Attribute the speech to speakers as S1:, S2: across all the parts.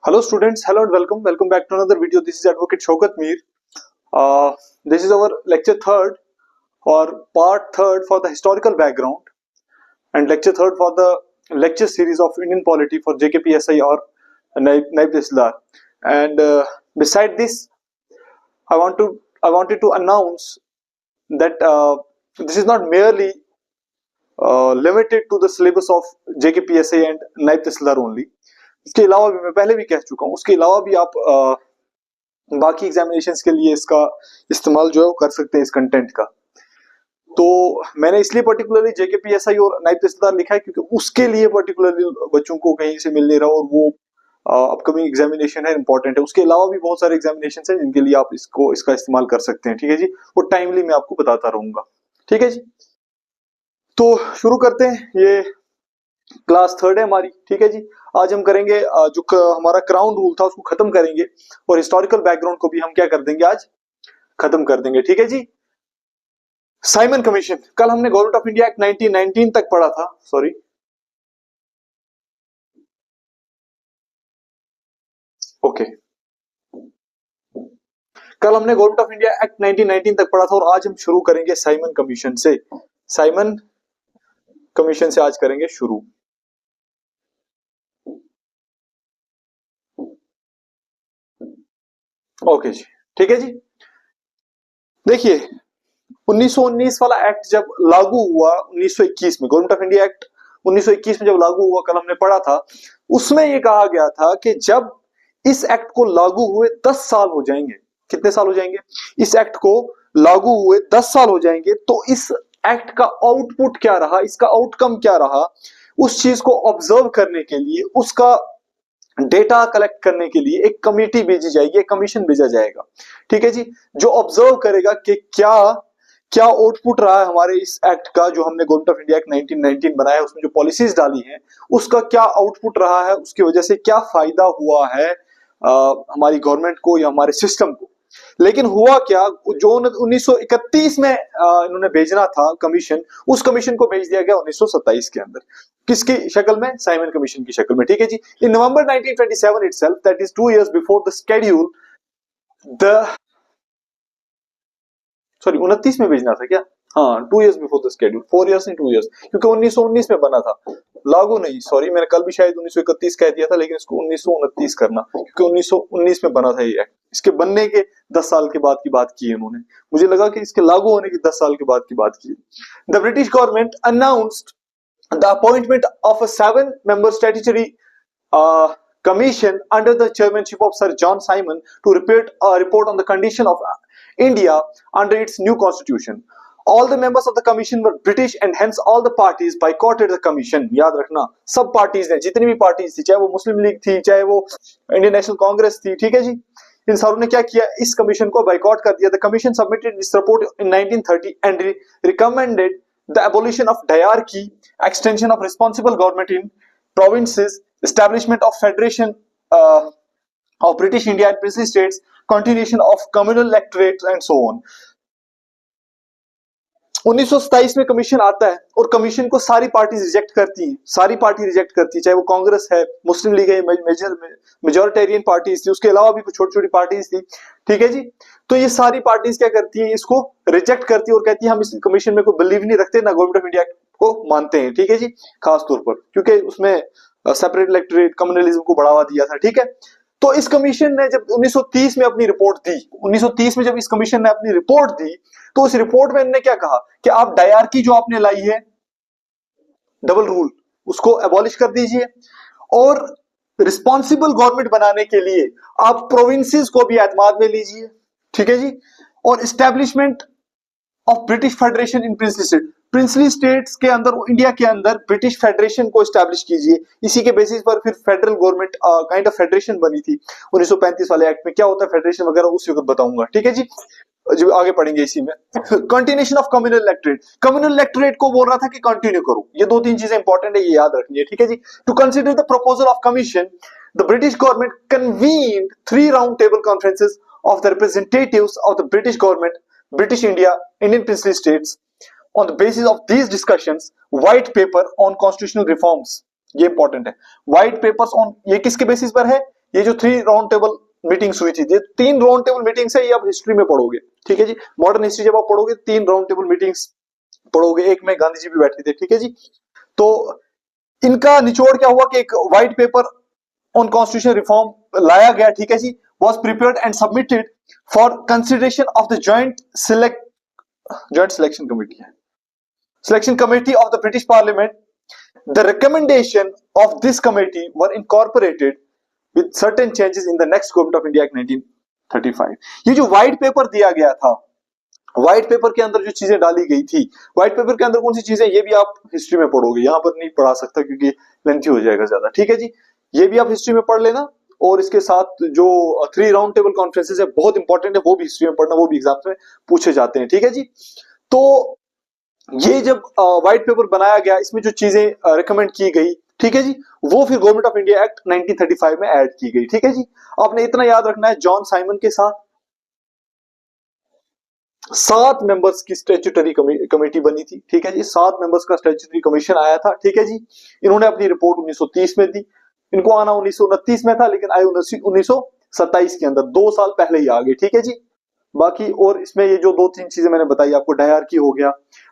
S1: Hello students, hello and welcome back to another video. This is Advocate Shaukat Mir. This is our lecture third or part third for the historical background and lecture third for the lecture series of Indian polity for JKPSI or Naib Tehsildar. And beside this, I wanted to announce that this is not merely limited to the syllabus of JKPSI and Naib Tehsildar only. इसके अलावा भी मैं पहले भी कह चुका हूँ, उसके अलावा भी आप बाकी एग्जामिनेशंस के लिए इसका इस्तेमाल जो है वो कर सकते हैं इस कंटेंट का। तो मैंने इसलिए पर्टिकुलरली जेकेपीएसआई और नायब तहसीलदार लिखा है क्योंकि उसके लिए पर्टिकुलरली बच्चों को कहीं से मिल नहीं रहा और वो अपकमिंग एग्जामिनेशन है, इंपॉर्टेंट है। उसके अलावा भी बहुत सारे एग्जामिनेशन है जिनके लिए आप इसका इस्तेमाल कर सकते हैं। ठीक है जी, वो टाइमली मैं आपको बताता रहूंगा। ठीक है जी, तो शुरू करते हैं। ये क्लास थर्ड है हमारी। ठीक है जी, आज हम करेंगे जो हमारा क्राउन रूल था उसको खत्म करेंगे और हिस्टोरिकल बैकग्राउंड को भी हम क्या कर देंगे, आज खत्म कर देंगे। ठीक है जी, साइमन कमीशन, कल हमने गवर्नमेंट ऑफ इंडिया एक्ट 1919 तक पढ़ा था। सॉरी, ओके, कल हमने गवर्नमेंट ऑफ इंडिया एक्ट 1919 तक पढ़ा था और आज हम शुरू करेंगे साइमन कमीशन से। साइमन कमीशन से आज करेंगे शुरू। ओके जी, ठीक है जी। देखिए 1919 वाला एक्ट जब लागू हुआ 1921 में, गवर्नमेंट ऑफ इंडिया एक्ट 1921 में जब लागू हुआ, कल हमने पढ़ा था, उसमें यह कहा गया था कि जब इस एक्ट को लागू हुए 10 साल हो जाएंगे। कितने साल हो जाएंगे? इस एक्ट को लागू हुए 10 साल हो जाएंगे तो इस एक्ट का आउटपुट क्या रहा, इसका आउटकम क्या रहा, उस चीज को ऑब्जर्व करने के लिए, उसका डेटा कलेक्ट करने के लिए एक कमेटी भेजी जाएगी, एक कमीशन भेजा जाएगा। ठीक है जी, जो ऑब्जर्व करेगा कि क्या क्या आउटपुट रहा है हमारे इस एक्ट का, जो हमने गवर्नमेंट ऑफ इंडिया एक्ट 1919 बनाया, उसमें जो पॉलिसीज डाली हैं उसका क्या आउटपुट रहा है, उसकी वजह से क्या फायदा हुआ है हमारी गवर्नमेंट को या हमारे सिस्टम को। लेकिन हुआ क्या, जो 1931 में इन्होंने भेजना था कमीशन, उस कमीशन को भेज दिया गया 1927 के अंदर। किसकी शक्ल में? साइमन कमीशन की शक्ल में। ठीक है जी, इन नवंबर 1927 itself, that is 2 years before the schedule, sorry 29 में भेजना था क्या? हाँ, 2 years before the schedule, 4 years नहीं 2 years, क्योंकि 1919 में बना था, लागू नहीं, सॉरी मैंने कल भी शायद 1931 कह दिया था, लेकिन इसको 1929 करना, क्योंकि 1919 में बना था ये एक्ट। इसके बनने के 10 साल के बाद की बात की है उन्होंने, मुझे लगा कि इसके लागू होने के 10 साल के बाद की बात की है। The British government announced the appointment of a 7-member statutory commission under the chairmanship of Sir John Simon to report on the condition of India under its new constitution. All the members of the commission were British and hence all the parties boycotted the commission. याद रखना, सब parties ने, जितनी भी parties थी, चाहे वो मुस्लिम league थी, चाहे वो इंडियन नेशनल कांग्रेस थी, ठीक है जी, इन सारों ने क्या किया, इस कमीशन को बाइकआउट कर दिया। The commission submitted this report in 1930 and recommended the abolition of diarchy, extension of responsible government in provinces, establishment of federation of British India and princely states, continuation of communal electorates and so on. 1927 में commission आता है और commission को सारी parties reject करती हैं, सारी party reject करती है, चाहे वो कांग्रेस है, मुस्लिम लीग है, मेजोरिटेरियन पार्टीज थी, उसके अलावा भी कुछ छोटी छोटी पार्टीज थी। ठीक है जी, तो ये सारी पार्टीज क्या करती है, इसको रिजेक्ट करती है और कहती है हम इस कमीशन में कोई बिलीव नहीं रखते, ना गवर्नमेंट ऑफ इंडिया को मानते हैं। ठीक है जी, खास तौर पर क्योंकि उसमें सेपरेट इलेक्टोरेट कम्युनलिज्म को बढ़ावा दिया था। ठीक है, तो इस कमीशन ने जब 1930 में अपनी रिपोर्ट दी, 1930 में जब इस कमीशन ने अपनी रिपोर्ट दी, तो उस रिपोर्ट में इन्होंने क्या कहा कि आप डायरकी जो आपने लाई है, डबल रूल, उसको एबॉलिश कर दीजिए और रिस्पॉन्सिबल गवर्नमेंट बनाने के लिए आप प्रोविंसेस को भी एतमाद में लीजिए। ठीक है जी, और establishment of British federation in princely state, princely states के अंदर, इंडिया के अंदर ब्रिटिश फेडरेशन को एस्टैब्लिश कीजिए। इसी के बेसिस पर फिर federal government kind of federation बनी थी 1935 वाले एक्ट में। क्या होता है फेडरेशन वगैरह उस वक्त बताऊंगा। ठीक है जी, जो आगे पढ़ेंगे इसी में। Continuation of communal electorate, communal electorate को बोल रहा था कि कंटिन्यू करो। ये 2-3 चीजें इंपॉर्टेंट है, ये याद रखनी है। ठीक है जी, to consider the proposal of commission, the British government convened 3 round table conferences of the representatives of the British government, British India, Indian princely states. On the basis of these discussions, white paper on constitutional reforms, ये important है। White papers on, ये किसके basis पर है? ये जो 3 round table meetings हुई थी, ये 3 राउंड टेबल मीटिंग्स है, ये आप हिस्ट्री में पढ़ोगे, ठीक है जी। मॉडर्न हिस्ट्री जब आप पढ़ोगे 3 राउंड टेबल मीटिंग्स पढ़ोगे, एक में गांधी जी भी बैठे थे, ठीक है जी। तो इनका निचोड़ क्या हुआ कि एक white paper on constitution reform लाया गया, ठीक है जी, was prepared and submitted for consideration of the joint selection committee of the British Parliament. The recommendation of this committee were incorporated with certain changes in the next Government of India Act 1935. ये जो white paper दिया गया था, white paper के अंदर जो चीजें डाली गई थी, व्हाइट पेपर के अंदर कौन सी चीजें, ये भी आप हिस्ट्री में पढ़ोगे, यहां पर नहीं पढ़ा सकता क्योंकि लेंथी हो जाएगा ज्यादा, ठीक है जी। ये भी आप हिस्ट्री में पढ़ लेना, और इसके साथ जो 3 राउंड टेबल कॉन्फ्रेंसेस है बहुत इंपॉर्टेंट है, वो भी हिस्ट्री में पढ़ना, वो भी एग्जाम्स में पूछे जाते हैं, ठीक है जी। तो ये जब व्हाइट पेपर बनाया गया, इसमें जो चीजें रिकमेंड की गई, ठीक है जी, वो फिर गवर्नमेंट ऑफ इंडिया एक्ट 1935 में ऐड की गई, ठीक है जी। आपने इतना याद रखना है, जॉन साइमन के साथ 7 मेंबर्स की स्टैट्यूटरी कमेटी बनी थी, ठीक है जी, 7 मेंबर्स का स्टैट्यूटरी कमीशन आया था, ठीक है जी। इन्होंने अपनी रिपोर्ट 1930 में दी, इनको आना 1929 में था, लेकिन आए 1927 के अंदर, 2 साल पहले ही आ गए, ठीक है जी। बाकी और इसमें ये जो 2-3 चीजें मैंने बताई आपको, डायरकी हो गया,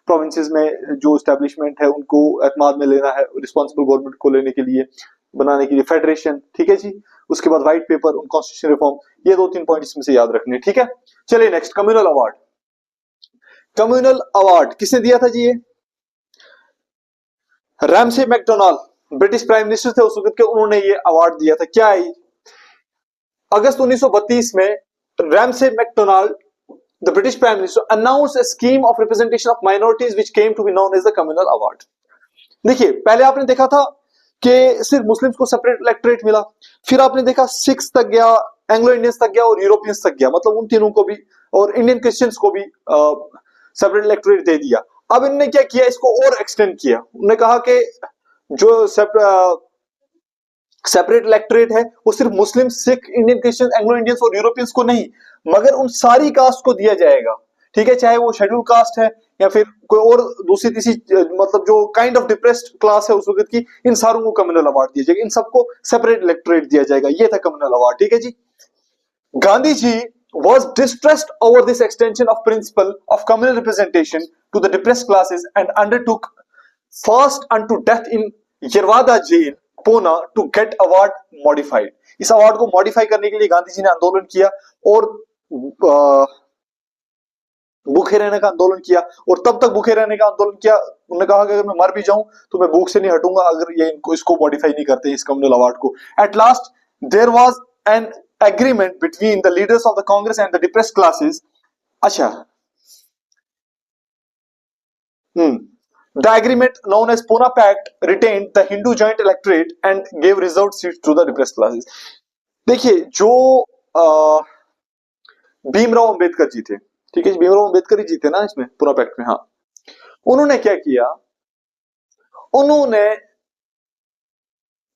S1: प्रोविंसेस में जो एस्टेब्लिशमेंट है उनको एतमाद में लेना है, रिस्पॉन्सिबल गवर्नमेंट को लेने के लिए, बनाने के लिए फेडरेशन, ठीक है जी। उसके बाद व्हाइट पेपर, कॉन्स्टिट्यूशन रिफॉर्म, ये 2-3 पॉइंट इसमें से याद रखने, ठीक है। चलिए next, communal award. Communal award किसने दिया था जी? ये Ramsay MacDonald British prime minister थे उस वक्त के, उन्होंने ये अवार्ड दिया था। क्या है? अगस्त 1932 में Ramsay MacDonald the British Prime Minister announced a scheme of representation of minorities which came to be known as the communal award. देखिए, पहले आपने देखा था कि सिर्फ मुस्लिम्स को सेपरेट इलेक्टोरेट मिला, फिर आपने देखा सिक्स तक गया, एंग्लो इंडियंस तक गया और यूरोपियंस तक गया, मतलब उन तीनों को भी और इंडियन क्रिश्चियंस को भी सेपरेट इलेक्टोरेट दे दिया। अब इन्होंने क्या किया, इसको और एक्सटेंड किया। उन्होंने कहा कि जो सेपरेट इलेक्टोरेट है वो सिर्फ Muslim, Sikh, Indian Christian, Anglo Indians और यूरोपियंस को नहीं, मगर उन सारी कास्ट को दिया जाएगा, ठीक है, चाहे वो शेड्यूल कास्ट है या फिर कोई और दूसरी तीसरी, मतलब जो काइंड ऑफ डिप्रेस्ड क्लास है उस वक्त की, इन सारों को कम्युनल अवार्ड दिया जाएगा, इन सबको सेपरेट इलेक्टोरेट दिया जाएगा। ये था कम्युनल अवार्ड, ठीक है जी। Gandhi ji was distressed over this extension of principle of communal representation to the depressed classes and undertook fast unto death in Yerwada jail, Pune, to get award modified. इस award को modify करने के लिए गांधी जी ने आंदोलन किया और भूखे रहने का आंदोलन किया, और तब तक भूखे रहने का आंदोलन किया, उन्होंने कहा कि अगर मैं मर भी जाऊं तो मैं भूख से नहीं हटूंगा अगर ये इसको मॉडिफाई नहीं करते इस कम्युनल अवार्ड को। At last there was an agreement between the leaders of the Congress and the depressed classes. अच्छा, the agreement known as Pune Pact retained the Hindu joint electorate and gave reserved seats to the depressed classes. देखिए, जो भीमराव अंबेडकर जी थे, ठीक है, भीमराव अंबेडकर ही जीते ना इसमें Poona pact में। हाँ, उन्होंने क्या किया, उन्होंने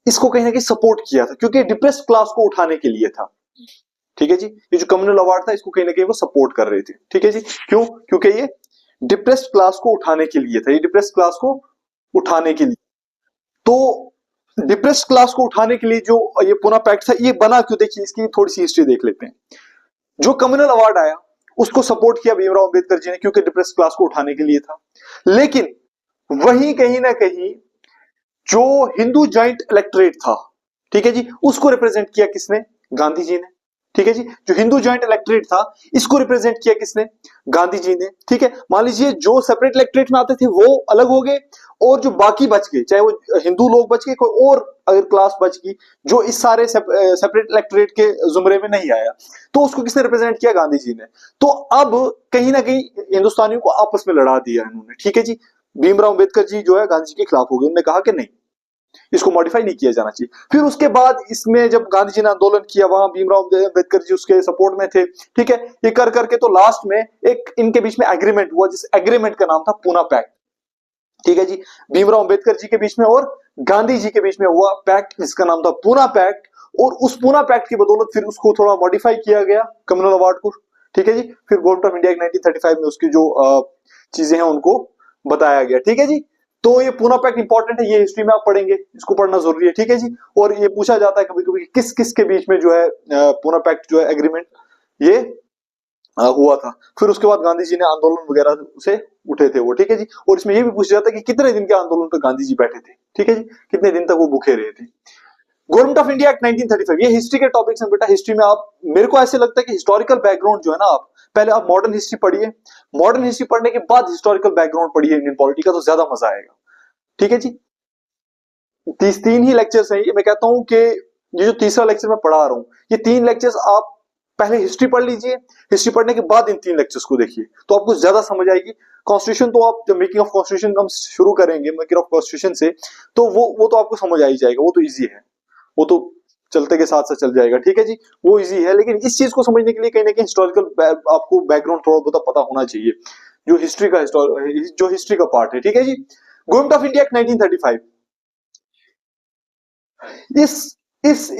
S1: इसको कहीं ना कहीं सपोर्ट किया था क्योंकि डिप्रेस्ड क्लास को उठाने के लिए था, ठीक है जी। ये जो कम्युनल अवार्ड था इसको कहीं ना कहीं वो सपोर्ट कर रहे थे, ठीक है जी। क्यों? क्योंकि ये डिप्रेस्ड क्लास को उठाने के लिए था, ये डिप्रेस्ड क्लास को उठाने के लिए। तो डिप्रेस्ड क्लास को उठाने के लिए जो ये पूना पैक्ट था ये बना क्यों, देखिए इसकी थोड़ी सी हिस्ट्री देख लेते हैं। जो कम्युनल अवार्ड आया उसको सपोर्ट किया भीमराव अंबेडकर जी ने क्योंकि डिप्रेस्ड क्लास को उठाने के लिए था, लेकिन वही कहीं ना कहीं जो हिंदू जॉइंट इलेक्टोरेट था, ठीक है जी, उसको रिप्रेजेंट किया किसने? गांधी जी ने, ठीक है जी। जो हिंदू जॉइंट इलेक्टोरेट था इसको रिप्रेजेंट किया किसने? गांधी जी ने, ठीक है। मान लीजिए जो सेपरेट इलेक्टोरेट में आते थे वो अलग हो गए और जो बाकी बच गए, चाहे वो हिंदू लोग बच गए, कोई और अगर क्लास बच गई जो इस सारे सेपरेट इलेक्टोरेट के जुमरे में नहीं आया, तो उसको किसने रिप्रेजेंट किया? गांधी जी ने। तो अब कहीं ना कहीं हिंदुस्तानियों को आपस में लड़ा दिया इन्होंने, ठीक है जी। भीमराव अंबेडकर जी जो है गांधी जी के खिलाफ हो गए, उन्होंने कहा कि नहीं, इसको मॉडिफाई नहीं किया जाना चाहिए। फिर उसके बाद इसमें जब गांधी जी ने आंदोलन किया, वहां भीमराव अंबेडकर जी उसके सपोर्ट में थे, ठीक है। ये कर करके तो लास्ट में एक इनके बीच में एग्रीमेंट हुआ, जिस एग्रीमेंट का नाम था पूना पैक्ट, ठीक है जी। भीमराव अंबेडकर जी के बीच में और गांधी जी के बीच में हुआ पैक्ट जिसका नाम था पूना पैक्ट, और उस पूना पैक्ट की बदौलत फिर उसको थोड़ा मॉडिफाई किया गया कम्युनल अवार्ड को, ठीक है जी। फिर गवर्नमेंट ऑफ इंडिया 1935 में उसकी जो चीजें हैं उनको बताया गया, ठीक है जी। तो ये पूना पैक्ट इंपॉर्टेंट है, ये हिस्ट्री में आप पढ़ेंगे, इसको पढ़ना जरूरी है, ठीक है जी। और ये पूछा जाता है कभी कभी किस किस के बीच में जो है पूना पैक्ट जो है एग्रीमेंट ये हुआ था। फिर उसके बाद गांधी जी ने आंदोलन वगैरह से उठे थे वो, ठीक है जी। और इसमें ये भी पूछा जाता है कि कितने दिन के आंदोलन पर गांधी जी बैठे थे, ठीक है जी, कितने दिन तक वो भूखे रहे थे। गवर्नमेंट ऑफ इंडिया एक्ट 1935, ये हिस्ट्री के टॉपिक्स हैं बेटा। हिस्ट्री में आप, मेरे को ऐसे लगता है कि हिस्टोरिकल बैकग्राउंड जो है ना, आप पहले आप मॉडर्न हिस्ट्री पढ़िए, मॉडर्न हिस्ट्री पढ़ने के बाद हिस्टोरिकल बैकग्राउंड पढ़िए इंडियन पॉलिटी का, तो ज्यादा मजा आएगा, ठीक है जी। तीन ही लेक्चर्स हैं ये, मैं कहता हूं कि ये जो तीसरा लेक्चर मैं पढ़ा रहा हूं, ये 3 लेक्चर्स आप पहले हिस्ट्री पढ़ लीजिए, हिस्ट्री पढ़ने के बाद इन 3 लेक्चर्स को देखिए, तो आपको ज्यादा समझ आएगी। कॉन्स्टिट्यूशन तो आप जब मेकिंग ऑफ कॉन्स्टिट्यूशन हम शुरू करेंगे, मेकिंग ऑफ कॉन्स्टिट्यूशन से, तो वो तो आपको समझ आ ही जाएगा, वो तो ईजी है, वो तो चलते के साथ साथ चल जाएगा, ठीक है जी, वो इजी है। लेकिन इस चीज को समझने के लिए कहीं ना कहीं हिस्टोरिकल आपको बैकग्राउंड थोड़ा बहुत पता होना चाहिए, जो हिस्ट्री का पार्ट है, ठीक है जी। गवर्नमेंट ऑफ इंडिया एक्ट 1935,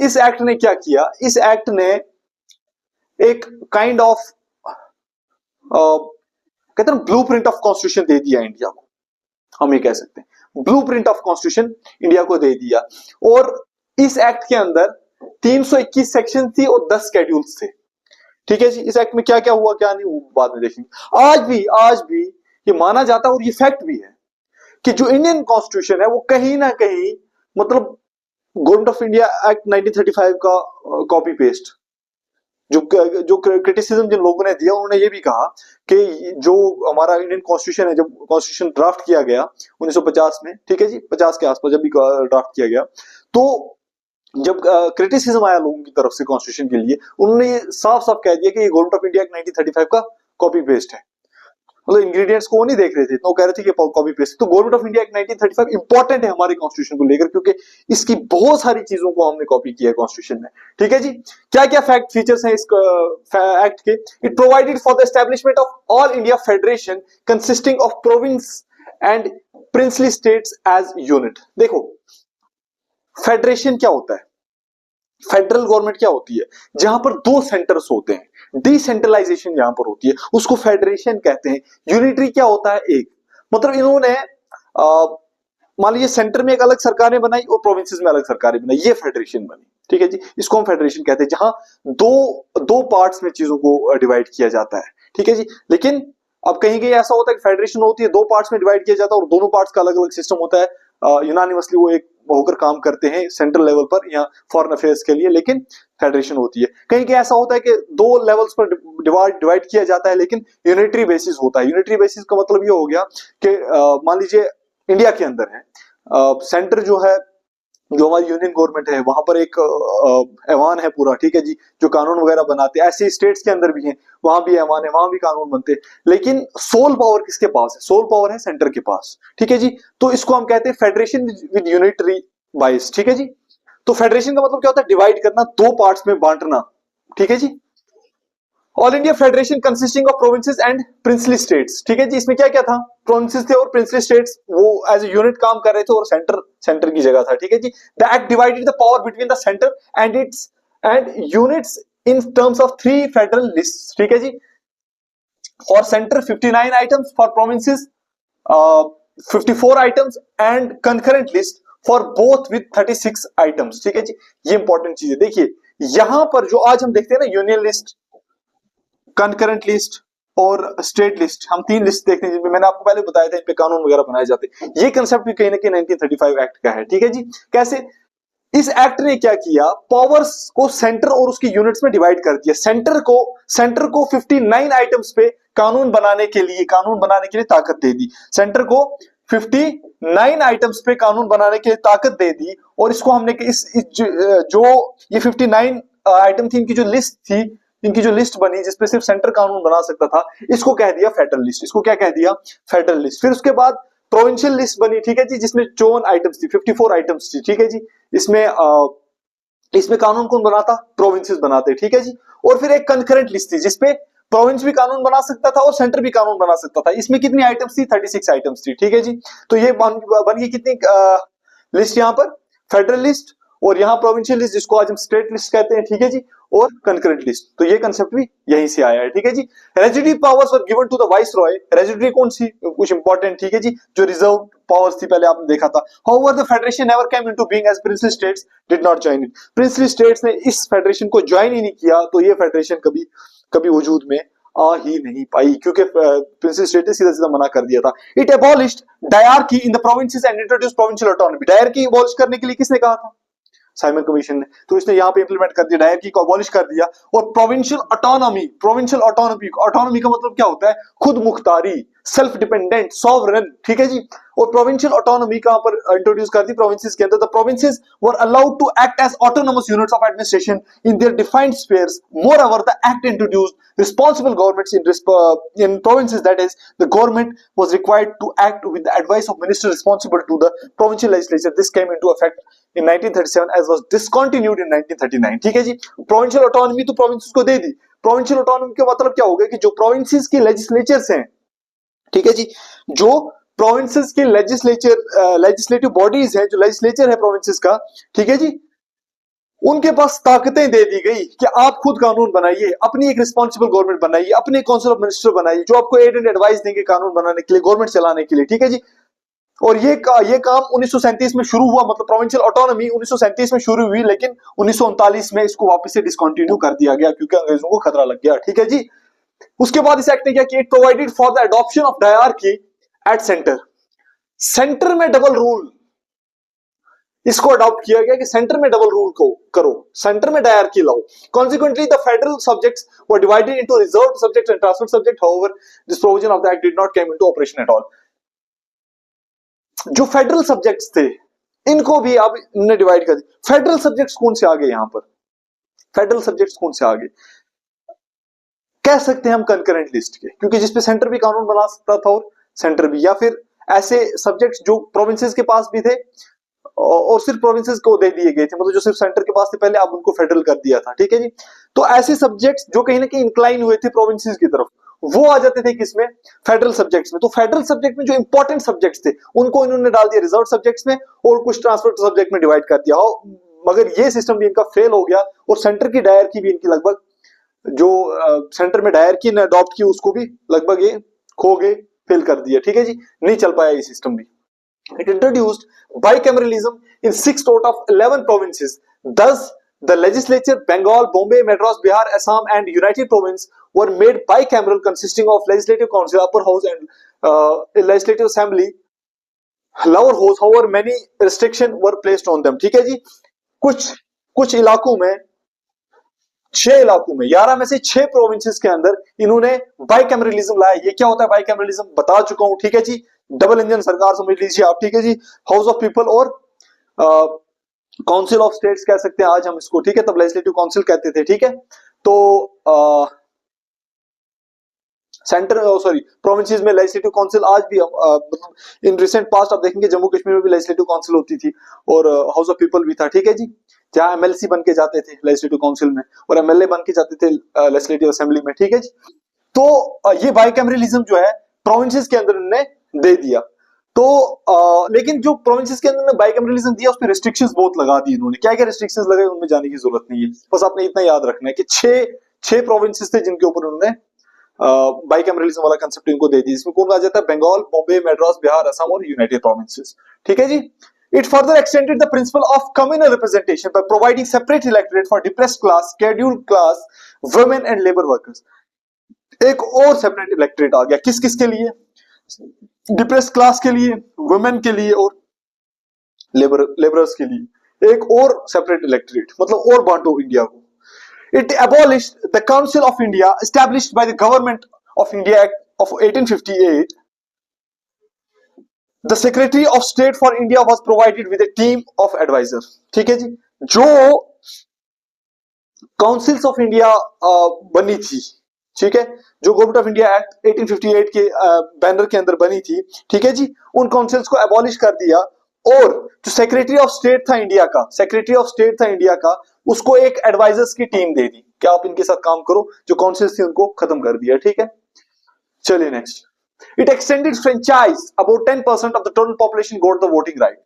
S1: इस एक्ट ने क्या किया, इस एक्ट ने एक काइंड ऑफ कहते हैं ब्लूप्रिंट ऑफ कॉन्स्टिट्यूशन दे दिया इंडिया को, हम ये कह सकते हैं ब्लूप्रिंट ऑफ कॉन्स्टिट्यूशन इंडिया को दे दिया। और इस एक्ट के अंदर 321 सेक्शन थी और 10 शेड्यूल्स थे, ठीक है जी। इस एक्ट में क्या क्या हुआ क्या नहीं वो बाद में देखेंगे। आज भी ये माना जाता है और ये फैक्ट भी है कि जो इंडियन कॉन्स्टिट्यूशन है वो कहीं ना कहीं मतलब गवर्नमेंट ऑफ इंडिया एक्ट 1935 का कॉपी पेस्ट, जो क्रिटिसिज्म जिन लोगों ने दिया उन्होंने ये भी कहा कि जो हमारा इंडियन कॉन्स्टिट्यूशन है, जब कॉन्स्टिट्यूशन ड्राफ्ट किया गया 1950 में, ठीक है जी, 50 के आसपास जब भी ड्राफ्ट किया गया, तो जब क्रिटिसिज्म आया लोगों की तरफ से कॉन्स्टिट्यूशन के लिए, उन्होंने साफ साफ कह दिया कि ये गवर्नमेंट ऑफ इंडिया एक्ट 1935 का कॉपी पेस्ट है। मतलब इंग्रेडिएंट्स को वो नहीं देख रहे थे, तो कह रहे थे कि कॉपी पेस्ट। तो government of India act 1935 important है हमारे कॉन्स्टिट्यूशन को लेकर, क्योंकि इसकी बहुत सारी चीजों को हमने कॉपी किया है कॉन्स्टिट्यूशन में, ठीक है जी। क्या क्या फैक्ट फीचर्स हैं इस एक्ट के? It provided for the establishment of all India federation consisting of province and princely states as unit. देखो फेडरेशन क्या होता है, फेडरल गवर्नमेंट क्या होती है, जहां पर 2 सेंटर्स होते हैं, डिसेंट्रलाइजेशन जहां पर होती है उसको फेडरेशन कहते हैं। यूनिटरी क्या होता है, एक, मतलब इन्होंने मान लीजिए सेंटर में एक अलग सरकारें बनाई और प्रोविंसेस में अलग सरकारें बनाई, ये फेडरेशन बनी, ठीक है जी, इसको हम फेडरेशन कहते हैं, जहां दो पार्ट्स में चीजों को डिवाइड किया जाता है, ठीक है जी। लेकिन अब कहीं कहीं ऐसा होता है कि फेडरेशन होती है 2 पार्ट्स में डिवाइड किया जाता है और दोनों पार्ट्स का अलग अलग सिस्टम होता है, यूनानिमसली वो एक होकर काम करते हैं सेंट्रल लेवल पर या फॉरेन अफेयर्स के लिए, लेकिन फेडरेशन होती है। कहीं कहीं ऐसा होता है कि 2 लेवल्स पर डिवाइड किया जाता है लेकिन यूनिटरी बेसिस होता है। यूनिटरी बेसिस का मतलब ये हो गया कि मान लीजिए इंडिया के अंदर है सेंटर जो है, जो हमारी यूनियन गवर्नमेंट है, वहां पर एक ऐवान है पूरा, ठीक है जी, जो कानून वगैरह बनाते हैं। ऐसे स्टेट्स के अंदर भी हैं, वहां भी ऐवान है, वहां भी कानून बनते हैं, लेकिन सोल पावर किसके पास है? सोल पावर है सेंटर के पास, ठीक है जी। तो इसको हम कहते हैं फेडरेशन विद यूनिटरी वाइज, ठीक है जी। तो फेडरेशन का मतलब क्या होता है? डिवाइड करना, 2 पार्ट्स में बांटना, ठीक है जी। All India federation consisting of provinces and princely states, ठीक है जी। इसमें क्या क्या था? प्रोविंसेस थे और प्रिंसली स्टेट्स वो एज ए यूनिट काम कर रहे थे और सेंटर की जगह था, ठीक है जी। The act divided the power between the centre and units in terms of 3 federal lists, ठीक है जी। For centre 59 items, for provinces 54 items and concurrent list for both with 36 items, ठीक है जी। ये इंपॉर्टेंट चीज है। देखिए यहां पर जो आज हम देखते हैं ना, यूनियन लिस्ट, कंकरेंट लिस्ट और स्टेट लिस्ट, हम 3 लिस्ट देखते हैं जिनमें मैंने आपको पहले बताया था इन पे कानून वगैरह बनाए जाते हैं। ये कंसेप्ट भी कहीं ना कहीं 1935 एक्ट का है, ठीक है जी। कैसे? इस एक्ट ने क्या किया, पावर्स को सेंटर और उसकी यूनिट्स में डिवाइड कर दिया। सेंटर को 59 आइटम्स पे कानून बनाने के लिए ताकत दे दी। सेंटर को 59 आइटम्स पे कानून बनाने के लिए ताकत दे दी, और इसको हमने जो ये 59 आइटम थी, इनकी जो लिस्ट बनी जिसपे सिर्फ सेंटर कानून बना सकता था, इसको कह दिया फेडरल लिस्ट। इसको क्या कह दिया? Federal list. फिर उसके बाद प्रोविंशियल लिस्ट बनी, ठीक है जी, जिसमें 54 आइटम्स थी, 54 आइटम्स थी, ठीक है जी। इसमें कानून कौन बनाता? प्रोविंसेस बनाते, ठीक है जी। और फिर एक कंकरेंट लिस्ट थी जिसपे प्रोविंस भी कानून बना सकता था और सेंटर भी कानून बना सकता था। इसमें कितनी आइटम्स थी? 36 आइटम्स थी, ठीक है जी। तो ये बन गई कितनी लिस्ट यहाँ पर? Federal list. और यहाँ प्रोविंशियल लिस्ट जिसको आज हम स्टेट लिस्ट कहते हैं, ठीक है जी, और कंकरेंट लिस्ट, तो ये कंसेप्ट भी यहीं से आया है, ठीक है जी। Residuary powers were given to the viceroy, residuary कौन सी, कुछ इंपॉर्टेंट, ठीक है जी, जो रिजर्व पावर्स थी पहले आपने देखा था। However the federation never came into being as princely states did not join it, princely states ने इस फेडरेशन को ज्वाइन ही नहीं किया, तो ये फेडरेशन कभी कभी वजूद में आ ही नहीं पाई, क्योंकि प्रिंसली स्टेट ने सीधा सीधा मना कर दिया था। It abolished dyarchy in the provinces and introduced provincial autonomy, dyarchy abolish करने के लिए किसने कहा था, साइमन कमीशन ने, तो इसने यहाँ पे इंप्लीमेंट कर दिया, डायरकी को अबॉलिश कर दिया। और provincial autonomy, provincial autonomy, autonomy का मतलब क्या होता है, खुद मुख्तारी, सेल्फ डिपेंडेंट, सॉवरन, ठीक है जी। और प्रोविंशियल ऑटोनॉमी कहां पर इंट्रोड्यूस कर दी, प्रोविंसेस के अंदर। The provinces were allowed to act as autonomous units of administration in their defined spheres. Moreover the act introduced responsible governments in provinces, that is the government was required to act with the advice of minister responsible to the provincial legislature. This came into effect in 1937 as was discontinued in 1939, ठीक है जी। Provincial autonomy तो provinces को दे दी, provincial autonomy का मतलब क्या होगा कि जो प्रोविंसेस की लेजिस्लेचर्स हैं, ठीक है जी, जो प्रोविंसेस की लेजिस्लेटिव बॉडीज है, जो लेजिस्लेचर है प्रोविंसेस का, ठीक है जी, उनके पास ताकतें दे दी गई कि आप खुद कानून बनाइए, अपनी एक रिस्पॉन्सिबल गवर्नमेंट बनाइए, अपने काउंसिल ऑफ मिनिस्टर बनाइए, जो आपको एड एंड एडवाइस देंगे कानून बनाने के लिए, गवर्नमेंट चलाने के लिए, ठीक है जी। और ये काम 1937 में शुरू हुआ, मतलब प्रोविंशियल ऑटोनॉमी 1937 में शुरू हुई, लेकिन 1939 में इसको वापस से डिसकंटिन्यू कर दिया गया क्योंकि अंग्रेजों को खतरा लग गया, ठीक है जी। उसके बाद इस एक्ट ने क्या किया, it provided for the adoption of dyarchy at centre, centre में डबल रूल, इसको अडॉप्ट किया गया कि सेंटर में डबल रूल को करो, सेंटर में डायरकी लाओ। Consequently the federal subjects were divided into reserved subjects and transferred subject, however this provision of the act did not come into operation at all. जो federal subjects थे इनको भी अब इन्होंने डिवाइड कर दिया। फेडरल सब्जेक्ट्स कौन से आ गए यहां पर, फेडरल सब्जेक्ट्स कौन से आ गए, कह सकते हैं हम कंकरेंट लिस्ट के, क्योंकि जिसपे सेंटर भी कानून बना सकता था और सेंटर भी, या फिर ऐसे सब्जेक्ट्स जो प्रोविंसेस के पास भी थे और सिर्फ प्रोविंसेस को दे दिए गए थे, मतलब जो सिर्फ सेंटर के पास थे पहले, अब उनको फेडरल कर दिया था, ठीक है जी। तो ऐसे सब्जेक्ट्स जो कहीं ना कहीं इंक्लाइन हुए थे प्रोविंसेस की तरफ, वो आ जाते थे किसमें, फेडरल सब्जेक्ट्स में। तो फेडरल सब्जेक्ट में जो इंपॉर्टेंट सब्जेक्ट्स थे उनको इन्होंने डाल दिया रिजर्व सब्जेक्ट्स में और कुछ ट्रांसफर सब्जेक्ट में डिवाइड कर दिया। मगर ये सिस्टम भी इनका फेल हो गया और सेंटर की डायरकी भी इनकी लगभग, जो सेंटर में डायरकी ने अडॉप्ट की उसको भी लगभग ये खो गए, फेल कर दिया, ठीक है जी, नहीं चल पाया ये सिस्टम भी। It introduced bicameralism in 6 out of 11 provinces. Thus, the legislature Bengal, Bombay, Madras, Bihar, Assam, and United Province were made bicameral, consisting of legislative council, upper house, and legislative assembly, lower house. However, many restrictions were placed on them. ठीक है जी, कुछ इलाकों में, 6 इलाकों में, 11 में से 6 provinces के अंदर इन्होंने बाइकैमरलिज्म लाया। ये क्या होता है बाइकैमरलिज्म, बता चुका हूं, ठीक है जी। डबल इंजन सरकार समझ लीजिए आप, ठीक है जी। हाउस ऑफ पीपल और काउंसिल ऑफ स्टेट्स कह सकते हैं आज हम इसको, ठीक है, तब लेजिस्लेटिव काउंसिल कहते थे, ठीक है। तो सेंटर सॉरी प्रोविंसेस में लेजिस्लेटिव काउंसिल आज भी, इन रिसेंट पास्ट आप देखेंगे जम्मू कश्मीर में भी लेजिस्लेटिव काउंसिल होती थी और हाउस ऑफ पीपल भी था, ठीक है जी, जहां एमएलसी बन के जाते थे लेजिस्लेटिव काउंसिल में और एमएलए बन के जाते थे लेजिस्लेटिव असेंबली में, ठीक है जी। तो ये बाइकैमरलिज्म जो है प्रोविंसेस के अंदर उन्होंने दे दिया। तो लेकिन जो प्रोविंसेस के अंदर बाइकैमरलिज्म दिया उस पर रिस्ट्रिक्शंस बहुत लगा दी इन्होंने। क्या क्या रिस्ट्रिक्शंस लगाए उनमें जाने की जरूरत नहीं है, बस आपने इतना याद रखना है कि 6 प्रोविंसेस थे जिनके ऊपर उन्होंने बाइकैमरलिज्म वाला कंसेप्ट इनको दे दी। इसमें कौन आ जाता है, बंगाल, बॉम्बे, मद्रास, बिहार, असम और यूनाइटेड प्रोविंसेस, ठीक है जी। It further extended the principle of communal representation by providing separate electorate for depressed class, scheduled class, women and labor workers. एक और सेपरेट इलेक्टोरेट आ गया, किस किस के लिए, डिप्रेस्ड क्लास के लिए, वुमेन के लिए और लेबरर्स के लिए एक और सेपरेट इलेक्टोरेट, मतलब और बांटो इंडिया को। It abolished the Council of India established by the Government of India Act of 1858. The Secretary of State for India was provided with a team of advisors, ठीक है जी। जो काउंसिल्स ऑफ इंडिया बनी थी, ठीक है, जो government of India act 1858 के banner के अंदर बनी थी, ठीक है जी, उन काउंसिल्स को एबॉलिश कर दिया और जो सेक्रेटरी ऑफ स्टेट था इंडिया का, सेक्रेटरी ऑफ स्टेट था इंडिया का, उसको एक एडवाइजर्स की टीम दे दी कि आप इनके साथ काम करो, जो काउंसिल्स थी उनको खत्म कर दिया, ठीक है। चलिए next, it extended franchise, about 10% of the total population got the voting right.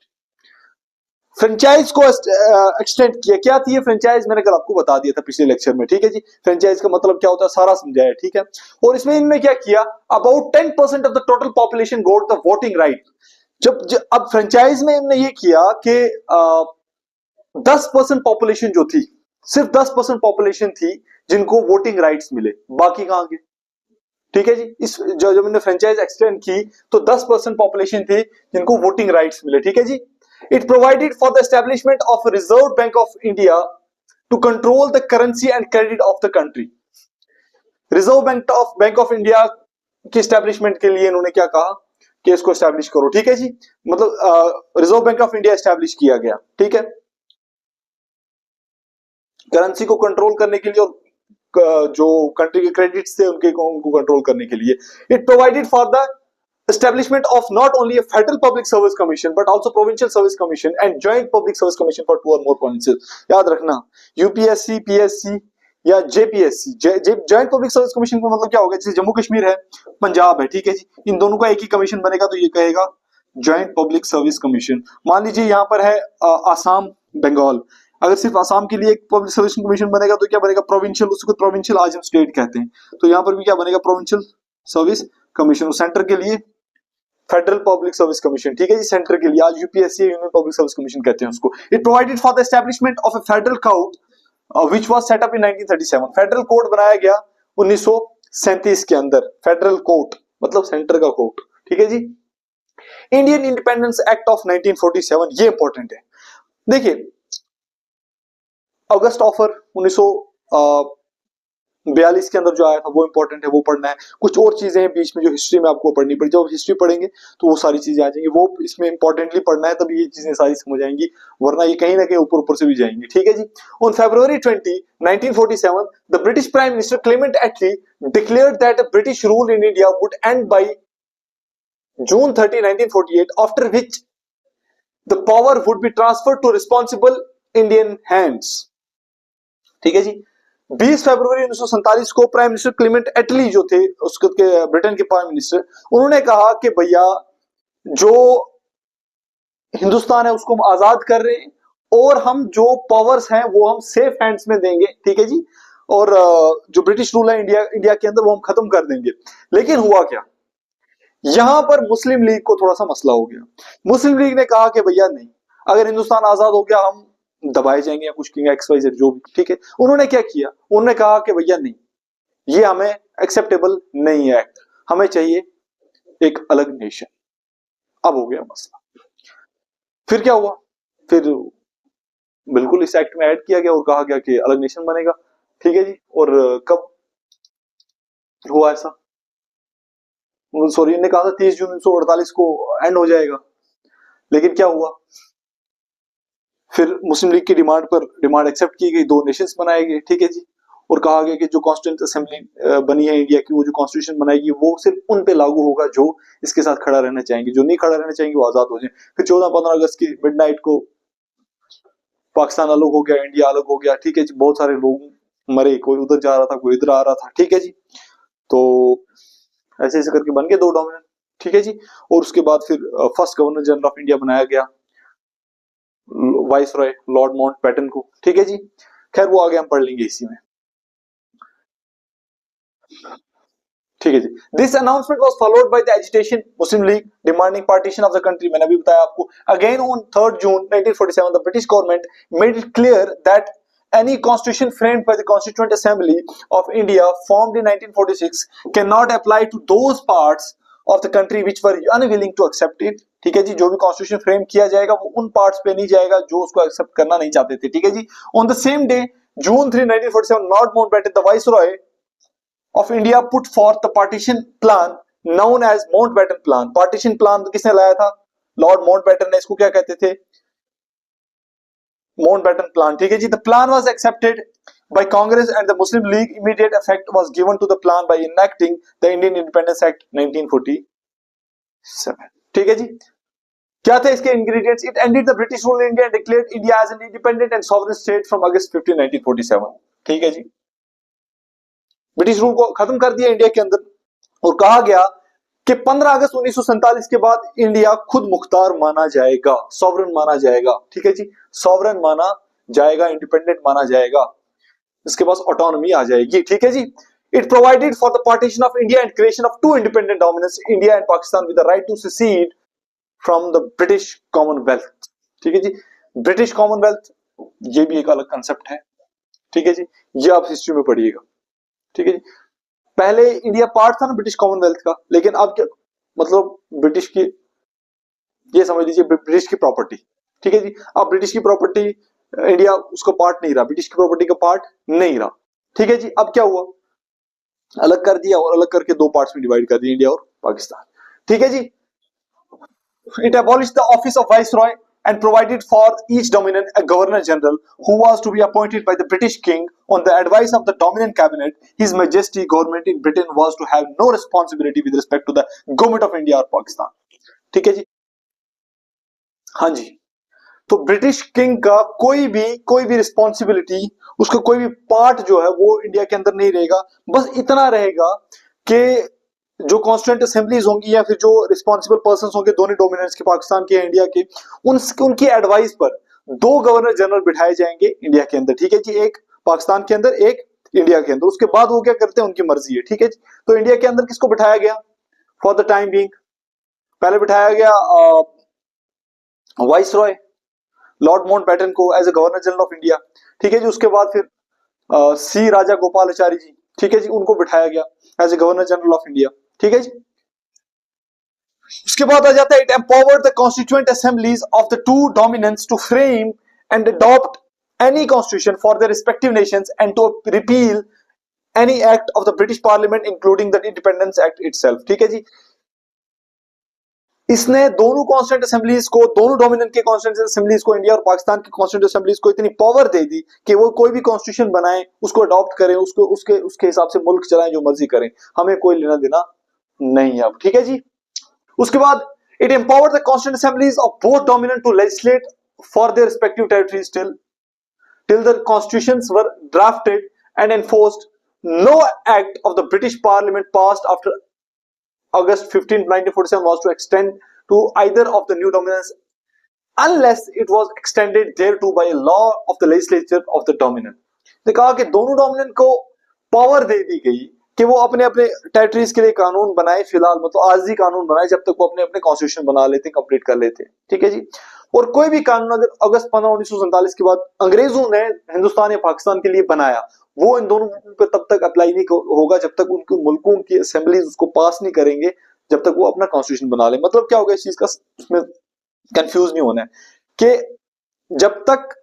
S1: Franchise को एक्सटेंड किया। क्या थी ये फ्रेंचाइज, मैंने कल आपको बता दिया था पिछले लेक्चर में, ठीक है जी। फ्रेंचाइज का मतलब क्या होता है सारा समझाया, ठीक है। और इसमें इनने क्या किया, about 10% of the total population goat the voting right. अब फ्रेंचाइज में इनने ये किया कि 10% पॉपुलेशन जो थी, सिर्फ 10% पॉपुलेशन थी जिनको वोटिंग राइट्स मिले, बाकी कहां गए, ठीक है जी। इस जब हमने फ्रेंचाइज एक्सटेंड की तो 10% पॉपुलेशन थी जिनको वोटिंग राइट्स मिले, ठीक है जी। It provided for the establishment of reserve bank of India to control the currency and credit of the country. Reserve bank of India की एस्टेब्लिशमेंट के लिए इन्होंने क्या कहा कि इसको एस्टेब्लिश करो, ठीक है जी। मतलब reserve bank of India establish किया गया, ठीक है, करेंसी को कंट्रोल करने के लिए और जो कंट्री के क्रेडिट्स थे उनको कंट्रोल करने के लिए। It provided for the establishment of not only a federal public service commission but also provincial service commission and joint public service commission for 2 or more provinces। याद रखना यूपीएससी, पीएससी या JPSC, joint public service commission का मतलब क्या होगा, जैसे जम्मू कश्मीर है, पंजाब है, ठीक है जी, इन दोनों का एक ही कमीशन बनेगा तो ये कहेगा जॉइंट पब्लिक सर्विस कमीशन। मान लीजिए यहाँ पर है आसाम, बंगाल, अगर सिर्फ आसाम के लिए एक पब्लिक सर्विस कमीशन बनेगा तो क्या बनेगा, प्रोविंशियल, उसको प्रोविंशियल आज हम स्टेट कहते हैं, तो यहाँ पर भी क्या बनेगा, प्रोविंशियल सर्विस कमीशन। सेंटर के लिए फेडरल पब्लिक सर्विस कमीशन, ठीक है जी, सेंटर के लिए आज UPSC union public service commission कहते हैं उसको। It provided for the establishment of a federal code which was set up in 1937। Federal code बनाया गया 1937 के अंदर, फेडरल कोड मतलब सेंटर का कोड, ठीक है जी। इंडियन इंडिपेंडेंस एक्ट ऑफ 1947, ये इंपॉर्टेंट है, देखिए अगस्त ऑफर 1942 के अंदर जो आया था वो इंपॉर्टेंट है, वो पढ़ना है। कुछ और चीजें हैं बीच में जो हिस्ट्री में आपको पढ़नी पड़ी, जब हिस्ट्री पढ़ेंगे तो वो सारी चीजें आ जाएंगी, वो इसमें इंपॉर्टेंटली पढ़ना है, तभी ये चीजें सारी समझ आएंगी, वरना ये कहीं ना कहीं ऊपर ऊपर से भी जाएंगी, ठीक है जी। On February 20, 1947 the British prime minister Clement Attlee declared that British rule in India would end by June 30, 1948, after which the power would be transferred to responsible Indian hands, ठीक है जी। 20 फरवरी 1947 को प्राइम मिनिस्टर क्लेमेंट एटली जो थे उसके Britain के prime minister, उन्होंने कहा कि भैया जो हिंदुस्तान है उसको हम आजाद कर रहे हैं और हम जो पावर्स हैं वो हम सेफ हैंड्स में देंगे, ठीक है जी, और जो ब्रिटिश रूल है इंडिया के अंदर वो हम खत्म कर देंगे। लेकिन हुआ क्या, यहां पर मुस्लिम लीग को थोड़ा सा मसला हो गया। मुस्लिम लीग ने कहा कि भैया नहीं, अगर हिंदुस्तान आजाद हो गया हम दबाए जाएंगे या कुछ किंग XYZ जो भी, ठीक है। उन्होंने क्या किया, उन्होंने कहा कि भैया नहीं, ये हमें एक्सेप्टेबल नहीं है एक्ट, हमें चाहिए एक अलग नेशन। अब हो गया मसला। फिर क्या हुआ, फिर बिल्कुल इस एक्ट में ऐड किया गया और कहा गया कि अलग नेशन बनेगा, ठीक है जी। और कब हुआ ऐसा, सॉरी इन्होंने कहा था 30 जून 1948 को एंड हो जाएगा, लेकिन क्या हुआ, फिर मुस्लिम लीग की डिमांड एक्सेप्ट की गई, 2 नेशंस बनाए गए, ठीक है जी। और कहा गया कि जो कॉन्स्टिट्यूंट असेंबली बनी है इंडिया की, वो जो कॉन्स्टिट्यूशन बनाएगी वो सिर्फ उन पे लागू होगा जो इसके साथ खड़ा रहना चाहेंगे, जो नहीं खड़ा रहना चाहेंगे वो आजाद हो जाए। फिर 14-15 अगस्त की मिडनाइट को पाकिस्तान अलग हो गया, इंडिया अलग हो गया, ठीक है जी। बहुत सारे लोग मरे, कोई उधर जा रहा था, कोई इधर आ रहा था, ठीक है जी। तो ऐसे ऐसे करके बन गए 2 डोमिनेंट, ठीक है जी। और उसके बाद फिर first governor general of India बनाया गया वाइस रॉय लॉर्ड माउंटबेटन को, ठीक है जी। खैर वो आगे हम पढ़ लेंगे इसी में, ठीक है जी। This announcement was followed by the agitation Muslim League demanding partition of the country. मैंने अभी बताया आपको। Again on 3 June 1947 the British government made it clear that any constitution framed by the Constituent Assembly of India formed in 1946 cannot apply to those parts of the country which were unwilling to accept it, ठीक है जी। जो भी constitution frame किया जाएगा वो उन parts पे नहीं जाएगा जो उसको एक्सेप्ट करना नहीं चाहते थे, ठीक है जी। On the same day June 3, 1947 Lord Mountbatten the viceroy of India put forth the partition plan known as Mountbatten Plan। Partition plan किसने लाया था, लॉर्ड माउंटबेटन ने। इसको क्या कहते थे, माउंटबेटन प्लान, ठीक है जी। The plan was accepted by Congress and the Muslim League immediate effect was given to the plan by enacting the Indian Independence Act 1947, ठीक है जी। क्या थे इसके ingredients, it ended the British rule in India and declared India as an independent and sovereign state from August 15, 1947, ठीक है जी। British rule को खत्म कर दिया इंडिया के अंदर और कहा गया कि 15 अगस्त 1947 के बाद इंडिया खुद मुख्तार माना जाएगा, सॉवरन माना जाएगा, ठीक है जी, सॉवरन माना जाएगा, इंडिपेंडेंट माना जाएगा, इसके पास ऑटोनॉमी आ जाएगी, ठीक है जी। It provided for the partition of India and creation of two independent dominions, India and Pakistan, with the right to secede from the British commonwealth, ठीक है जी। ब्रिटिश कॉमनवेल्थ ये भी एक अलग कंसेप्ट है, ठीक है जी, ये आप हिस्ट्री में पढ़िएगा, ठीक है जी। पहले इंडिया पार्ट था ना ब्रिटिश कॉमनवेल्थ का, लेकिन अब क्या मतलब ब्रिटिश की, ये समझ लीजिए ब्रिटिश की प्रॉपर्टी, ठीक है जी। अब ब्रिटिश की प्रॉपर्टी इंडिया उसको पार्ट नहीं रहा, ब्रिटिश की प्रॉपर्टी का पार्ट नहीं रहा, ठीक है जी। अब क्या हुआ, अलग कर दिया और अलग करके दो पार्ट्स में डिवाइड कर दिया, इंडिया और पाकिस्तान, ठीक है जी। It abolished the office of viceroy and provided for each dominant a governor general who was to be appointed by the British king on the advice of the dominant cabinet. His Majesty government in Britain was to have no responsibility with respect to the government of India or Pakistan. ठीक है जी, हाँ जी। तो British king का कोई भी responsibility, उसका कोई भी पार्ट जो है वो इंडिया के अंदर नहीं रहेगा। बस इतना रहेगा कि जो कॉन्स्टिट्यूएंट असेंबलीज होंगी या फिर जो रिस्पॉन्सिबल पर्सन होंगे दोनों डोमिनेंट्स के, पाकिस्तान के इंडिया के, उनकी एडवाइस पर दो गवर्नर जनरल बिठाए जाएंगे इंडिया के अंदर, ठीक है जी। एक पाकिस्तान के अंदर, एक इंडिया के अंदर। उसके बाद वो क्या करते हैं उनकी मर्जी है, ठीक है जी। तो इंडिया के अंदर किसको बिठाया गया फॉर द टाइम बीइंग, पहले बिठाया गया वाइसरॉय लॉर्ड माउंटबेटन को as a governor general of India, ठीक है जी। उसके बाद फिर सी राजा गोपालाचारी जी, ठीक है जी, उनको बिठाया गया as a governor general of India, ठीक है जी। उसके बाद आ जाता है, it empowered the constituent assemblies of the two dominions to frame and adopt any constitution for their respective nations and to repeal any act of the British Parliament including the Independence Act itself, ठीक है जी। इसने दोनों constituent assemblies को, दोनों dominant के constituent assemblies को, India और पाकिस्तान की कॉन्स्टिट्यूएंट असेंबलीज को इतनी पावर दे दी कि वो कोई भी कॉन्स्टिट्यूशन बनाए, उसको अडॉप्ट करें, उसको उसके हिसाब से मुल्क चलाएं, जो मर्जी करें, हमें कोई लेना देना नहीं है अब, ठीक है जी। उसके बाद it empowered the constituent assemblies of both dominant to legislate for their respective territories till the constitutions were drafted and enforced. No act of the British Parliament passed after August 15, 1947 was to extend to either of the new dominants unless it was extended thereto by a law of the legislature of the dominant. ने कहा कि दोनों dominant को power दे दी गई कि वो अपने अपने टेरिटरीज के लिए कानून बनाए, फिलहाल मतलब आर्जी कानून बनाए, जब तक वो अपने अपने कॉन्स्टिट्यूशन बना लेते, कंप्लीट कर लेते, ठीक है जी। और कोई भी कानून अगर अगस्त 15 1947 के बाद अंग्रेजों ने हिंदुस्तान या पाकिस्तान के लिए बनाया, वो इन दोनों मुल्कों पर तब तक अप्लाई नहीं होगा जब तक उनके मुल्कों की असेंबलीज उसको पास नहीं करेंगे, जब तक वो अपना कॉन्स्टिट्यूशन बना ले। मतलब क्या होगा इस चीज का, उसमें कंफ्यूज नहीं होना है कि जब तक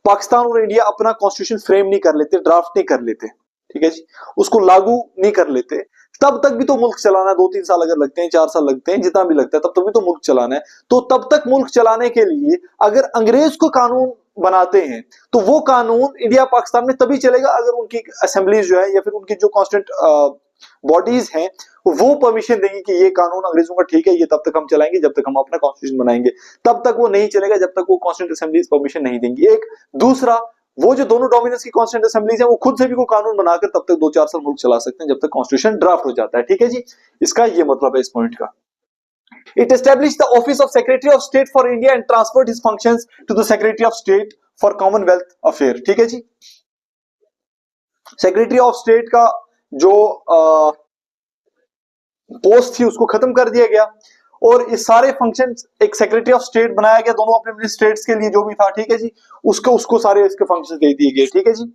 S1: पाकिस्तान और इंडिया अपना कॉन्स्टिट्यूशन फ्रेम नहीं कर लेते, ड्राफ्ट नहीं कर लेते, ठीक है जी, उसको लागू नहीं कर लेते, तब तक भी तो मुल्क चलाना है। 2-3 साल अगर लगते हैं, 4 साल लगते हैं, जितना भी लगता है, तब तक भी तो मुल्क चलाना है। तो तब तक मुल्क चलाने के लिए अगर अंग्रेज को कानून बनाते हैं तो वो कानून इंडिया पाकिस्तान में तभी चलेगा अगर उनकी असेंबलीज जो है या फिर उनकी जो कॉन्स्टिट्यूंट बॉडीज हैं वो परमिशन देंगी कि ये कानून अंग्रेजों का ठीक है, ये तब तक हम चलाएंगे जब तक हम अपना कॉन्स्टिट्यूशन बनाएंगे। तब तक वो नहीं चलेगा जब तक वो कॉन्स्टिट्यूंट असेंबलीज परमिशन नहीं देंगी। एक दूसरा, वो जो दोनों डोमिनेंस की कॉन्स्टिट्यूंट असेंबलीज है वो खुद से भी कोई कानून बनाकर तब तक 2-4 साल मुल्क चला सकते हैं जब तक कॉन्स्टिट्यूशन ड्राफ्ट हो जाता है, ठीक है जी। इसका ये मतलब है इस पॉइंट का। It established the office of Secretary of State for India and transferred his functions to the Secretary of State for Commonwealth Affairs, ठीक है जी। सेक्रेटरी ऑफ स्टेट का जो पोस्ट थी उसको खत्म कर दिया गया और ये सारे फंक्शंस एक सेक्रेटरी ऑफ स्टेट बनाया गया, दोनों अपने अपने स्टेट्स के लिए जो भी था, ठीक है जी, उसको सारे इसके फंक्शंस दे दिए गए, ठीक है जी।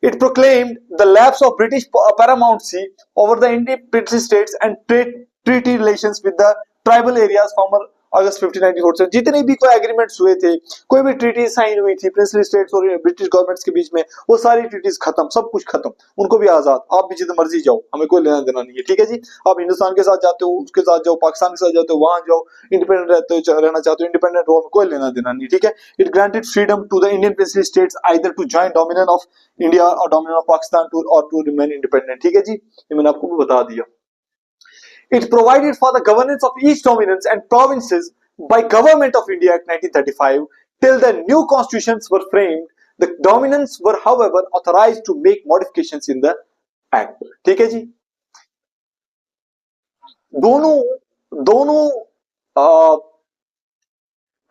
S1: It proclaimed the lapse of British paramountcy over the independent states and treaty relations with the tribal areas from अगस्त 15 1947 जितने भी कोई एग्रीमेंट्स हुए थे, कोई भी ट्रीटी साइन हुई थी प्रिंसली स्टेट्स और ब्रिटिश गवर्नमेंट्स के बीच में, वो सारी ट्रीटीज खत्म, सब कुछ खत्म, उनको भी आजाद, आप भी जितना मर्जी जाओ, हमें कोई लेना देना नहीं है, ठीक है जी। आप हिंदुस्तान के साथ जाते हो उसके साथ जाओ, पाकिस्तान के साथ जाते हो वहां जाओ, इंडिपेंडेंट रहना चाहते हो इंडिपेंडेंट रहो, कोई लेना देना नहीं, ठीक है। It granted freedom to the Indian princely states either to join dominion of India और डोमिनियन ऑफ पाकिस्तान और टू रिमेन इंडिपेंडेंट, ठीक है जी, ये मैंने आपको बता दिया। It provided for the governance of each dominance and provinces by Government of India Act 1935 till the new constitutions were framed. The dominants were, however, authorized to make modifications in the act. ठीक है जी। दोनों दोनों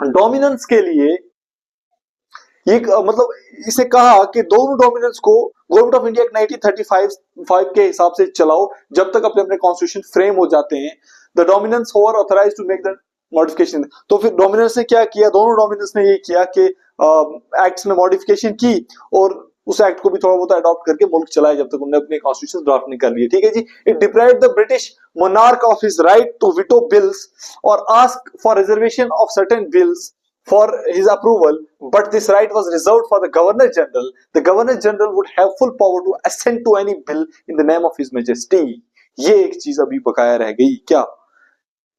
S1: dominance के लिए ये मतलब इसे कहा कि दोनों डोमिनेंस को गवर्नमेंट ऑफ इंडिया 1935 के हिसाब से चलाओ जब तक अपने अपने कॉन्स्टिट्यूशन फ्रेम हो जाते हैं। The dominance however authorise to make the modification. तो फिर डोमिनेंस ने क्या किया, दोनों डोमिनेंस ने ये किया कि एक्ट्स में मॉडिफिकेशन की और उस एक्ट को भी थोड़ा बहुत अडॉप्ट करके मुल्क चलाए जब तक उन्होंने अपने कॉन्स्टिट्यूशन ड्राफ्ट नहीं कर लिए। ठीक है जी। It deprived the British monarch of his right to veto bills or ask for reservation of certain bills for his approval, but this right was reserved for the Governor General. The Governor General would have full power to assent to any bill in the name of His Majesty. ये एक चीज अभी बकाया रह गई क्या,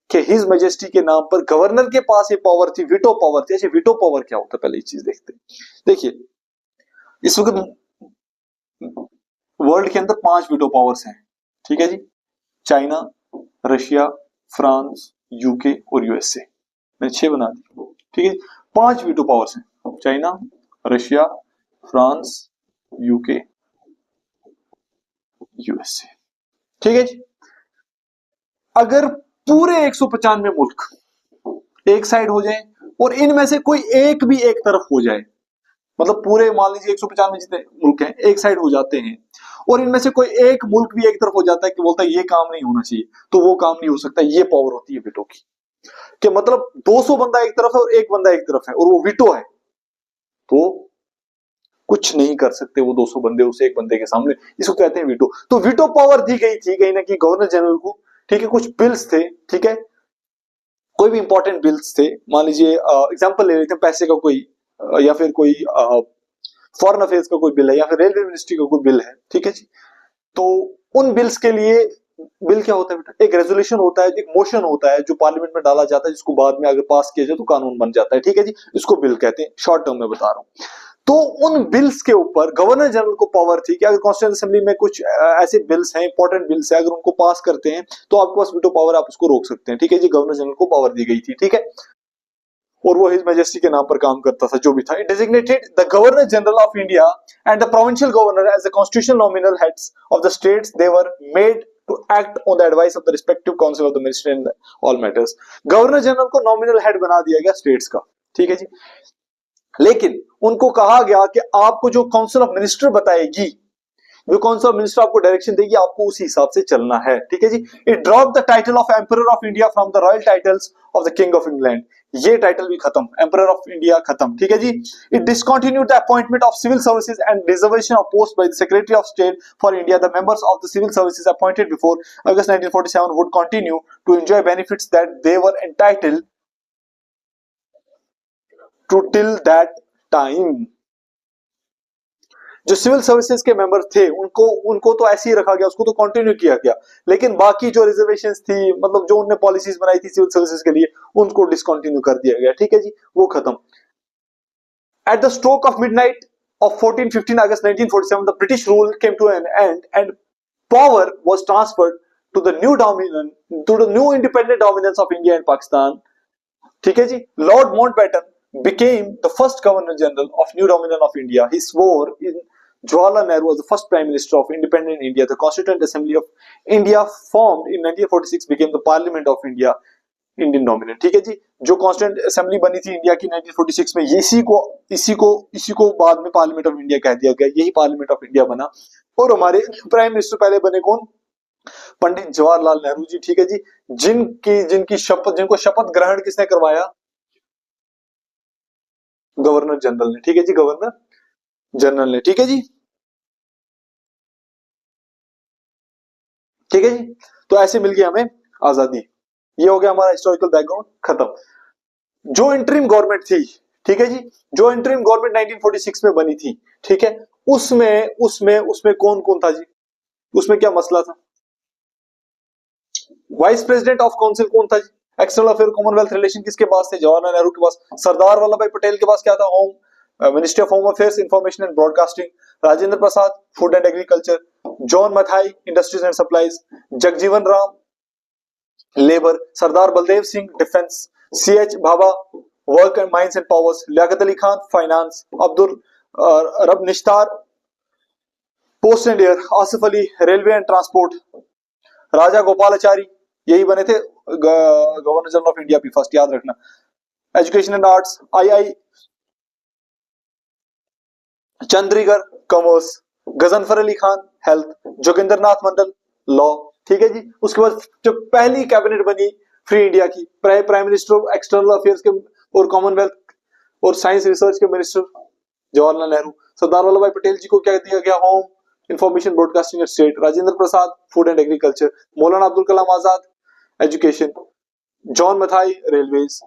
S1: कि His Majesty के नाम पर गवर्नर के पास ये पावर थी, विटो पावर थी। अच्छा, विटो पावर क्या होता है, पहले ये चीज देखते हैं। देखिए, इस वक्त वर्ल्ड के अंदर 5 विटो पावर्स हैं। ठीक है जी। चाइना, रशिया, फ्रांस, यूके और यूएसए। मैंने 6 बना दी। ठीक है, 5 वीटो पावर्स हैं। China, Russia, France, UK, USA. ठीक है जी। अगर पूरे 195 मुल्क एक साइड हो जाए और इनमें से कोई एक भी एक तरफ हो जाए, मतलब पूरे मान लीजिए 195 जितने मुल्क हैं एक साइड हो जाते हैं और इनमें से कोई एक मुल्क भी एक तरफ हो जाता है कि बोलता है ये काम नहीं होना चाहिए, तो वो काम नहीं हो सकता। ये पावर होती है वीटो की, कि मतलब 200 बंदा एक तरफ है और एक बंदा एक तरफ है और वो वीटो है, तो कुछ नहीं कर सकते वो 200 बंदे उस एक बंदे के सामने। इसको कहते हैं वीटो। तो वीटो पावर दी गई थी कहीं ना कहीं गवर्नर जनरल को। ठीक है, कुछ बिल्स थे, ठीक है, कोई भी इंपॉर्टेंट बिल्स थे, मान लीजिए एग्जांपल ले लेते हैं, पैसे का कोई या फिर कोई फॉरेन अफेयर्स का कोई बिल है या फिर रेलवे मिनिस्ट्री का कोई बिल है। ठीक है जी। तो उन बिल्स के लिए बिल क्या होता है बेटा, एक रेजोल्यूशन होता है, एक मोशन होता है जो पार्लियामेंट में डाला जाता है, जिसको बाद में अगर पास किया जाए तो कानून बन जाता है। ठीक है जी। इसको बिल कहते हैं, शॉर्ट टर्म में बता रहा हूं। तो उन बिल्स के ऊपर गवर्नर जनरल को पावर थी कि अगर कॉन्स्टिट्यूशन असेंबली में कुछ ऐसे बिल्स हैं, इंपॉर्टेंट बिल्स हैं, अगर उनको पास करते हैं तो आपके पास वीटो पावर, आप उसको रोक सकते हैं। ठीक है जी। गवर्नर जनरल को पावर दी गई थी। ठीक है, और वो हिज मैजेस्टी के नाम पर काम करता था, जो भी था। It designated the governor general of India and the provincial governor as the constitutional nominal heads of the states. They were made to act on the advice of the respective council of the ministry in all matters. Governor general को nominal head बना दिया गया states का। ठीक है जी। लेकिन उनको कहा गया कि आपको जो काउंसिल ऑफ मिनिस्टर बताएगी, जो काउंसिल ऑफ मिनिस्टर आपको डायरेक्शन देगी, आपको उसी हिसाब से चलना है। ठीक है जी। It drop the title of emperor of India from the royal titles of the king of England. ये टाइटल भी खत्म, एम्परर ऑफ इंडिया खत्म। ठीक है जी। It discontinued the appointment of civil services and reservation of post by the secretary of state for India. The members of the civil services appointed before August 1947 would continue to enjoy benefits that they were entitled to till that time. जो civil services के member थे उनको तो ऐसे ही रखा गया, उसको तो कंटिन्यू किया गया, लेकिन बाकी जो रिजर्वेशंस थी, मतलब जो उन्होंने पॉलिसीज बनाई थी सिविल सर्विसेज के लिए, उनको डिसकंटिन्यू कर दिया गया। ठीक है जी, वो खत्म। At the stroke of midnight of 14-15 August 1947, the British rule came to an end and power was transferred to the new independent dominance of India and Pakistan. ठीक है जी। Lord Mountbatten became the first Governor General of new Dominion of India. He swore in Jawaharlal Nehru was the first Prime Minister of independent India. The Constituent Assembly of India formed in 1946 became the Parliament of India, Indian dominant. ठीक है जी। जो constituent assembly बनी थी India की 1946 में, इसी को बाद में पार्लियामेंट ऑफ इंडिया कह दिया गया। यही पार्लियामेंट ऑफ इंडिया बना और हमारे प्राइम मिनिस्टर पहले बने कौन, पंडित जवाहरलाल नेहरू जी। ठीक है जी। जिनको शपथ ग्रहण किसने करवाया, गवर्नर जनरल ने। ठीक है जी, गवर्नर जनरल ने। ठीक है जी। ठीक है जी। तो ऐसे मिल गई हमें आजादी। ये हो गया हमारा हिस्टोरिकल बैकग्राउंड खत्म। जो इंटरिम गवर्नमेंट थी, ठीक है जी, जो इंटरिम गवर्नमेंट 1946 में बनी थी, ठीक है, उसमें कौन कौन था जी, उसमें क्या मसला था? वाइस प्रेसिडेंट ऑफ काउंसिल कौन था जी? एक्सटर्नल अफेयर कॉमनवेल्थ रिलेशन किसके पास थे? जवाहरलाल नेहरू के पास। सरदार वल्लभ भाई पटेल के पास क्या था? Home ministry of home affairs, information and broadcasting. Rajendra Prasad food and agriculture. John Mathai industries and supplies. Jagjivan Ram labour. Sardar Baldev Singh defence. CH Bhabha work and mines and powers. Liaquat Ali Khan finance. Abdul Rab Nishtar post and air. Asif Ali railway and transport. Raja Gopalachari यही बने थे गवर्नर जनरल ऑफ इंडिया भी first, याद रखना। Education and arts I Chundrigar commerce, Ghazanfar Ali Khan health, Jogendra Nath Mandal law. ठीक है जी। उसके बाद जो पहली कैबिनेट बनी फ्री इंडिया की, प्राइम मिनिस्टर एक्सटर्नल अफेयर्स के और कॉमनवेल्थ और साइंस रिसर्च के मिनिस्टर जवाहरलाल नेहरू। सरदार वल्लभ भाई पटेल जी को क्या दिया गया, home information broadcasting and state. Rajendra Prasad food and agriculture. Maulana Abdul Kalam Azad education. John Mathai railways.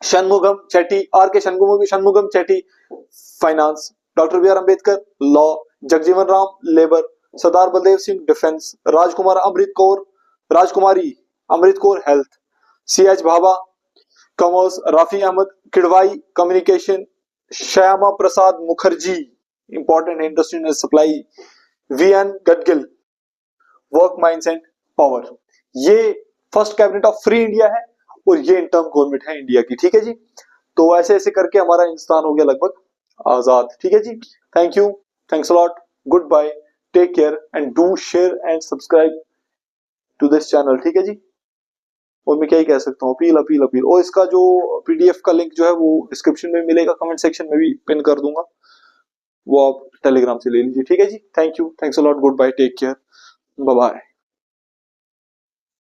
S1: Shanmugam Chetty, R K Shanmugam Chetty finance. Doctor B are Ambedkar law. Jagjivan Ram labour. Sardar Baldev Singh defence. Rajkumari Amrit Kaur health. C H Bhabha commerce. Rafi Ahmed Kidwai communication. Shyama Prasad Mukherjee important industrial supply. V N Gadgil work mines and power. ये first cabinet of free India है और ये interim government है India की। ठीक है जी। तो ऐसे ऐसे करके हमारा हिंदुस्तान हो गया लगभग आजाद। ठीक है जी। Thank you, thanks a lot, good bye, take care and do share and subscribe to this channel. ठीक है जी। और मैं क्या ही कह सकता हूँ, अपील अपील अपील। और इसका जो पीडीएफ का लिंक जो है वो डिस्क्रिप्शन में मिलेगा, कमेंट सेक्शन में भी पिन कर दूंगा, वो आप टेलीग्राम से ले लीजिए। ठीक है जी। Thank you, thanks a lot, good bye, take care, bye bye.